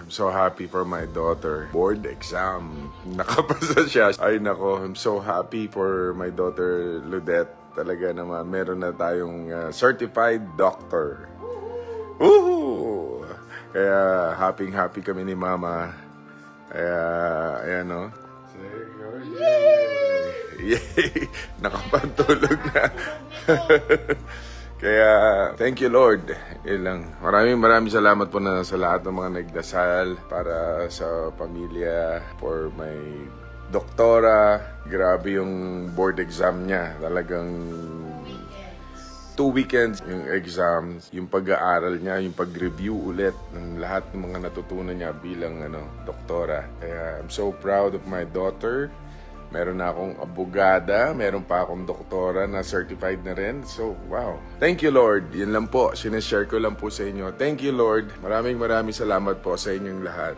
I'm so happy for my daughter. Board exam. Nakapasa siya. Ay nako, I'm so happy for my daughter Ludette. Talaga naman, meron na tayong certified doctor. Woohoo! Kaya happy kami ni Mama. Kaya, ayan o. Yay! Nakapantulog na. Kaya, thank you Lord. Ilang. Maraming salamat po na sa lahat ng mga nagdasal para sa pamilya, for my doktora. Grabe yung board exam niya. Talagang 2 weekends yung exams, yung pag-aaral niya, yung pag-review ulit ng lahat ng mga natutunan niya bilang doktora. Kaya I'm so proud of my daughter. Meron na akong abogada, meron pa akong doktora na certified na rin. So, wow. Thank you, Lord. Yan lang po. Sineshare ko lang po sa inyo. Thank you, Lord. Maraming salamat po sa inyong lahat.